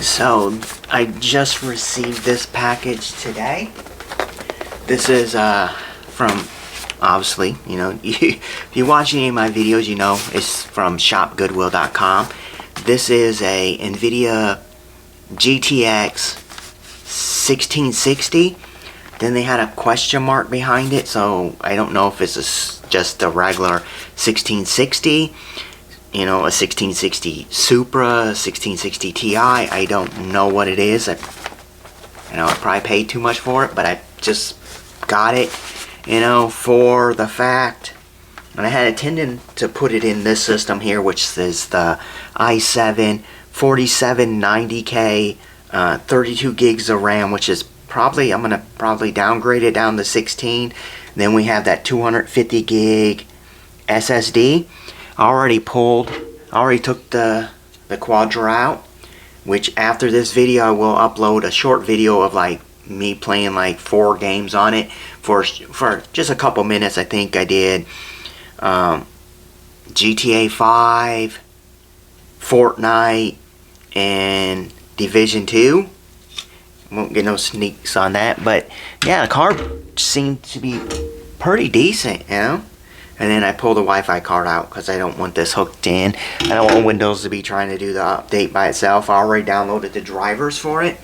So I just received this package today. This is from, obviously, you know, if you watch any of my videos, you know it's from shopgoodwill.com. This is a Nvidia GTX 1660. Then they had a question mark behind it, so I don't know if it's just a regular 1660, you know, a 1660 Supra, 1660 Ti. I don't know what it is. I probably paid too much for it, but I just got it, you know, for the fact. And I had intended to put it in this system here, which is the i7 4790K, 32 gigs of RAM, which is probably, I'm gonna probably downgrade it down to 16. Then we have that 250 gig SSD. I already took the Quadra out, which after this video I will upload a short video of like me playing like 4 games on it for just a couple minutes. I think I did GTA 5, Fortnite, and Division 2. Won't get no sneaks on that, but yeah, the card seemed to be pretty decent, you know. And then I pulled the Wi-Fi card out because I don't want this hooked in. I don't want Windows to be trying to do the update by itself. I already downloaded the drivers for it.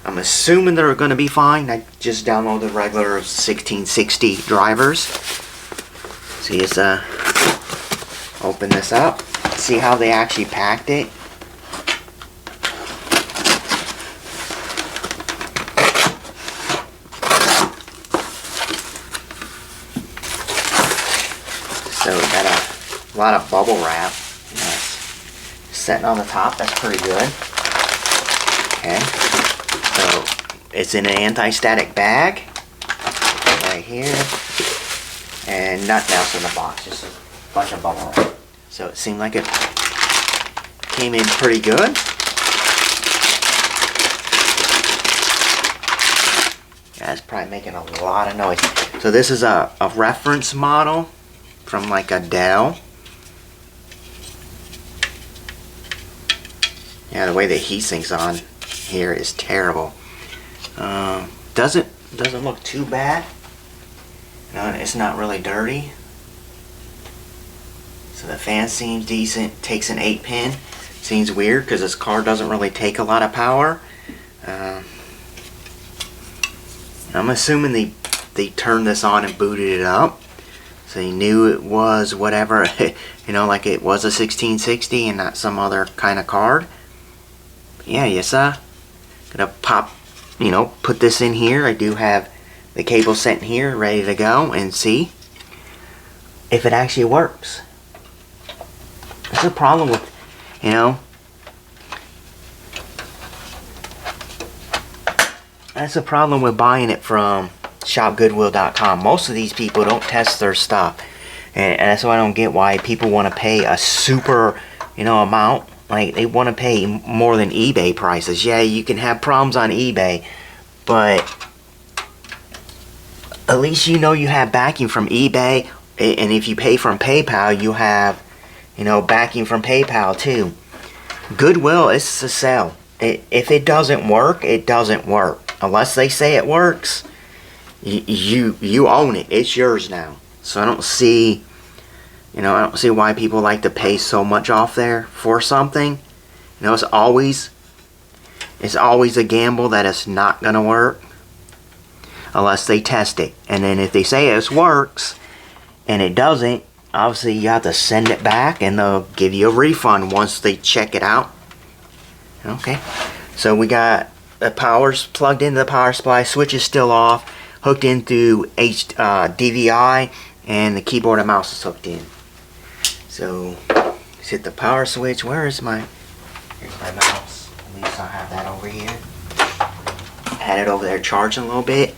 I'm assuming they're going to be fine. I just downloaded regular 1660 drivers. So just open this up, see how they actually packed it. So we got a lot of bubble wrap. That's sitting on the top. That's pretty good. Okay. So it's in an anti-static bag right here, and nothing else in the box. Just a bunch of bubble wrap. So it seemed like it came in pretty good. Yeah, it's probably making a lot of noise. So this is a reference model from like a Dell. Yeah, the way the heat sinks on here is terrible. Doesn't look too bad. No, it's not really dirty. So the fan seems decent. Takes an 8-pin. Seems weird because this card doesn't really take a lot of power. I'm assuming they turned this on and booted it up. So you knew it was whatever, you know, like it was a 1660 and not some other kind of card. But yeah, yes, gonna pop, you know, put this in here. I do have the cable set in here, ready to go, and see if it actually works. That's a problem with, you know, that's a problem with buying it from shopgoodwill.com. Most of these people don't test their stuff, and that's why I don't get why people want to pay a super, you know, amount. Like they want to pay more than eBay prices. Yeah, you can have problems on eBay, but at least you know you have backing from eBay, and if you pay from PayPal, you have, you know, backing from PayPal too. Goodwill is a sell. If it doesn't work, it doesn't work. Unless they say it works, you own it. It's yours now. So I don't see, you know, I don't see why people like to pay so much off there for something. You know, it's always a gamble that it's not gonna work unless they test it. And then if they say it works and it doesn't, obviously you have to send it back and they'll give you a refund once they check it out. Okay, so we got the power's plugged into the power supply, switch is still off, hooked in through DVI, and the keyboard and mouse is hooked in. So let's hit the power switch. Here's my mouse. At least I'll have that over here. Had it over there charging a little bit.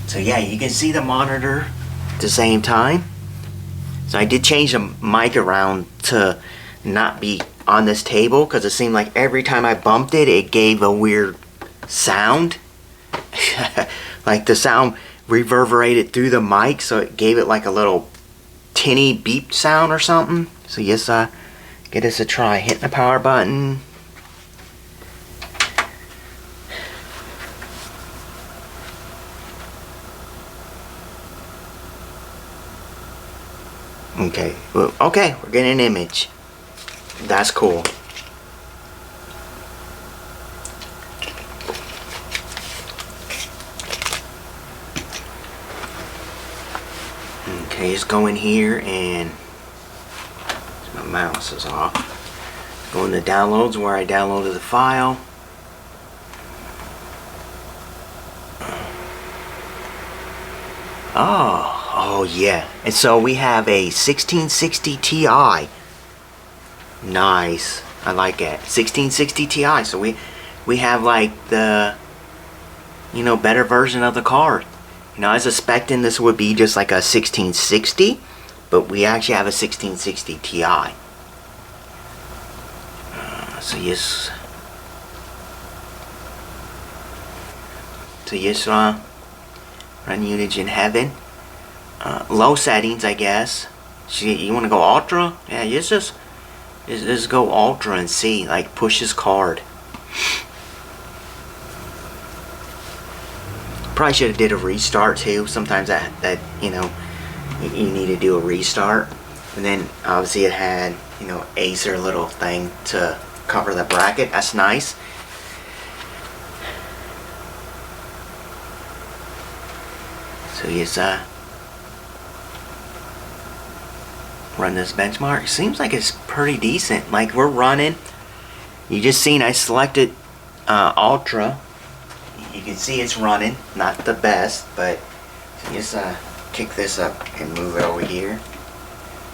So yeah, you can see the monitor at the same time. So I did change the mic around to not be on this table because it seemed like every time I bumped it, it gave a weird sound. Like the sound reverberated through the mic, so it gave it like a little tinny beep sound or something. So yes, give this a try. Hitting the power button. Okay, well, okay, we're getting an image. That's cool. Okay, just go in here and my mouse is off. Go into downloads where I downloaded the file. Oh yeah. And so we have a 1660 Ti. Nice. I like it. 1660 Ti. So we have like the, you know, better version of the card. You know, I was expecting this would be just like a 1660, but we actually have a 1660 Ti. So yes, run Unity in heaven. Low settings, I guess. So you want to go ultra? Yeah, just go ultra and see. Like, push this card. Probably should have did a restart too. Sometimes that you know, you need to do a restart. And then obviously it had, you know, Acer little thing to cover the bracket. That's nice. So yes, run this benchmark. Seems like it's pretty decent. Like, we're running. You just seen I selected ultra. You can see it's running. Not the best, but just kick this up and move it over here.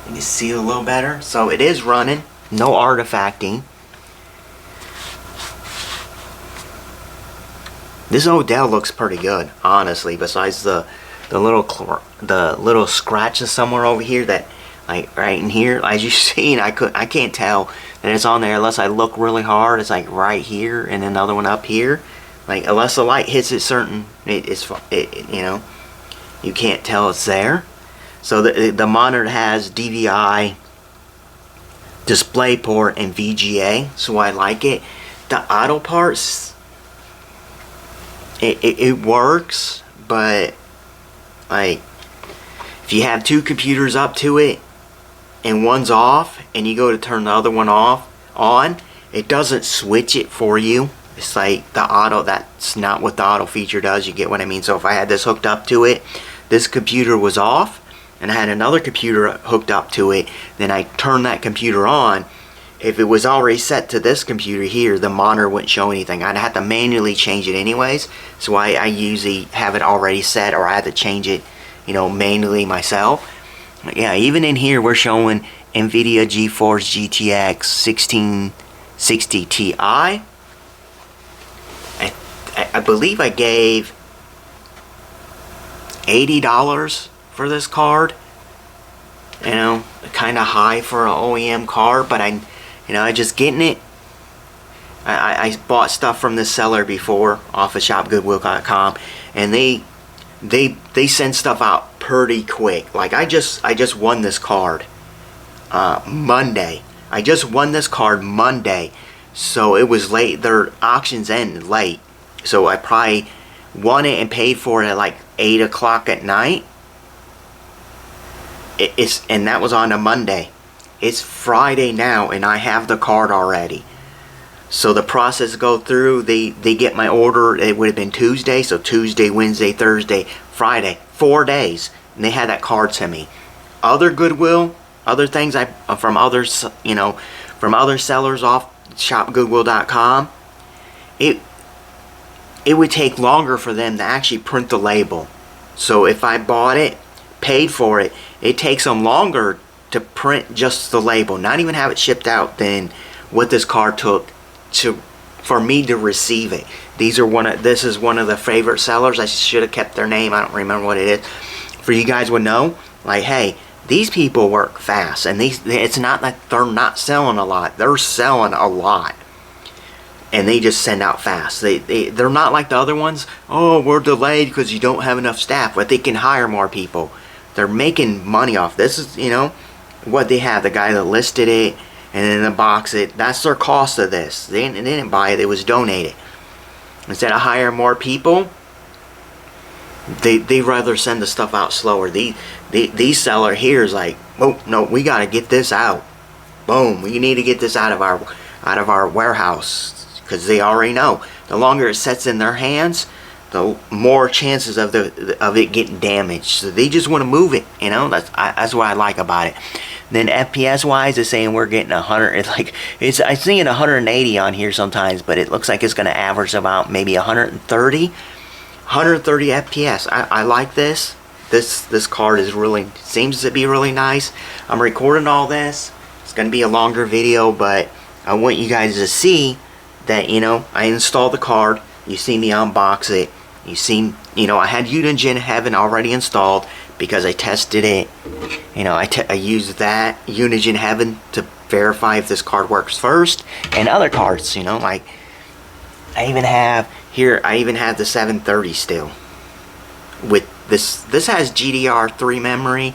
You can see a little better. So it is running. No artifacting. This Odell looks pretty good, honestly. Besides the little scratches somewhere over here that, like right in here, as you've seen, I can't tell that it's on there unless I look really hard. It's like right here and another one up here. Like, unless the light hits it certain, you know, you can't tell it's there. So the monitor has DVI, DisplayPort, and VGA, so I like it. The auto parts, it works, but like, if you have two computers up to it and one's off and you go to turn the other one on, it doesn't switch it for you. It's like the auto, that's not what the auto feature does. You get what I mean? So if I had this hooked up to it, this computer was off, and I had another computer hooked up to it, then I turned that computer on. If it was already set to this computer here, the monitor wouldn't show anything. I'd have to manually change it anyways. So I usually have it already set, or I have to change it, you know, manually myself. But yeah, even in here we're showing Nvidia GTX 1660 Ti. I believe I gave $80 for this card. You know, kind of high for an OEM card, but I just getting it. I bought stuff from this seller before off of shopgoodwill.com, and they send stuff out pretty quick. Like, I just won this card Monday. I just won this card Monday, so it was late. Their auctions ended late. So I probably won it and paid for it at like 8 o'clock at night. And that was on a Monday. It's Friday now and I have the card already. So the process go through, they get my order, it would have been Tuesday, so Tuesday, Wednesday, Thursday, Friday, 4 days. And they had that card to me. Other Goodwill, other things from others, you know, from other sellers off shopgoodwill.com, it would take longer for them to actually print the label. So if I bought it, paid for it, it takes them longer to print just the label, not even have it shipped out, than what this card took for me to receive it. This is one of the favorite sellers. I should have kept their name. I don't remember what it is. For you guys would know, like, hey, these people work fast, and it's not like they're not selling a lot. They're selling a lot. And they just send out fast. They're not like the other ones. Oh, we're delayed because you don't have enough staff, but they can hire more people. They're making money off this. Is, you know, what they have. The guy that listed it and then the box it. That's their cost of this. They didn't buy it. It was donated. Instead of hiring more people, they rather send the stuff out slower. These seller here is like, Oh no, we gotta get this out. Boom, we need to get this out of our warehouse, because they already know the longer it sits in their hands, the more chances of it getting damaged. So they just want to move it, you know. That's what I like about it. Then FPS wise, it's saying we're getting 100. It's like I'm seeing 180 on here sometimes, but it looks like it's going to average about maybe 130 FPS. I like this. This card is really, seems to be really nice. I'm recording all this. It's going to be a longer video, but I want you guys to see that, you know, I installed the card. You see me unbox it. You seen, you know, I had Unigine Heaven already installed because I tested it. You know, I used that Unigine Heaven to verify if this card works first, and other cards, you know, like I even have the 730 still with this. This has GDR3 memory.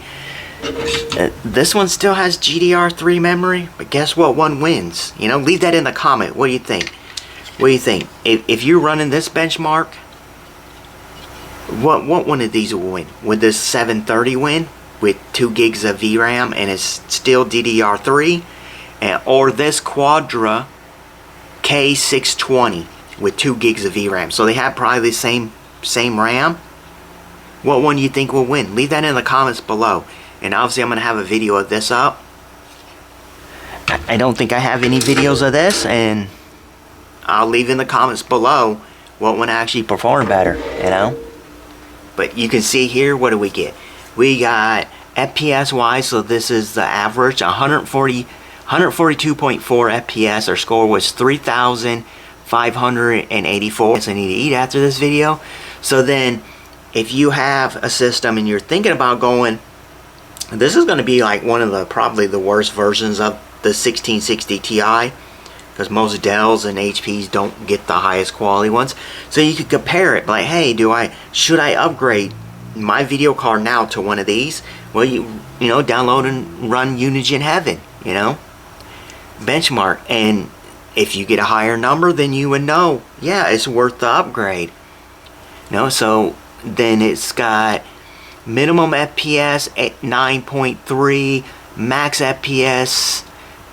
This one still has GDR3 memory, but guess what one wins? You know, leave that in the comment. What do you think? What do you think? If you're running this benchmark, what one of these will win? Would this 730 win with 2 gigs of VRAM and it's still DDR3? Or this Quadra K620 with 2 gigs of VRAM? So they have probably the same RAM. What one do you think will win? Leave that in the comments below. And obviously I'm going to have a video of this up. I don't think I have any videos of this, and I'll leave in the comments below what one actually performed better, you know. But you can see here, what do we get? We got FPS wise, so this is the average, 142.4 FPS. Our score was 3,584. Guess I need to eat after this video. So then, if you have a system and you're thinking about going, this is going to be like one of the probably the worst versions of the 1660 Ti, because most Dells and HPs don't get the highest quality ones. So you could compare it, like, hey, should I upgrade my video card now to one of these? Well, you know, download and run Unigine Heaven, you know, benchmark, and if you get a higher number, then you would know, yeah, it's worth the upgrade. You know, so then it's got minimum FPS at 9.3, max FPS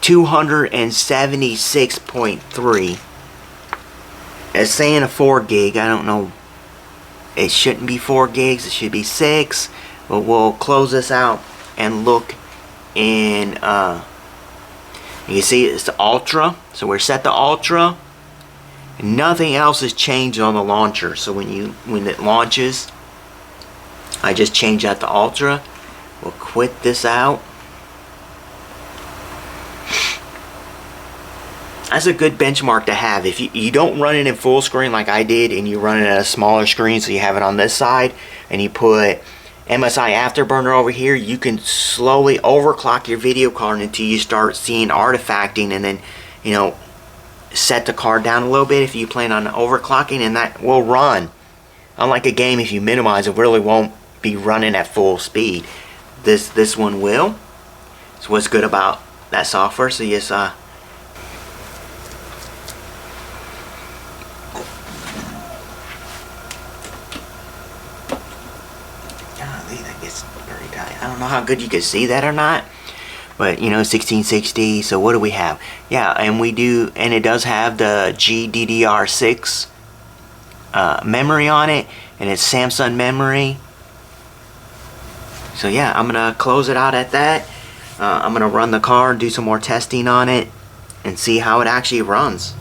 276.3. It's saying a 4 gig. I don't know. It shouldn't be 4 gigs. It should be 6. But we'll close this out and look in. You see, it's the Ultra. So we're set to Ultra. Nothing else has changed on the launcher. So when it launches, I just change that to Ultra. We'll quit this out. That's a good benchmark to have. If you don't run it in full screen like I did, and you run it at a smaller screen, so you have it on this side, and you put MSI Afterburner over here, you can slowly overclock your video card until you start seeing artifacting, and then, you know, set the card down a little bit if you plan on overclocking, and that will run. Unlike a game, if you minimize, it really won't be running at full speed. This one will. So what's good about that software? So yes, that gets very tight. I don't know how good you can see that or not, but you know, 1660. So what do we have? Yeah, and it does have the GDDR6 memory on it, and it's Samsung memory. So yeah, I'm gonna close it out at that. I'm gonna run the card, do some more testing on it, and see how it actually runs.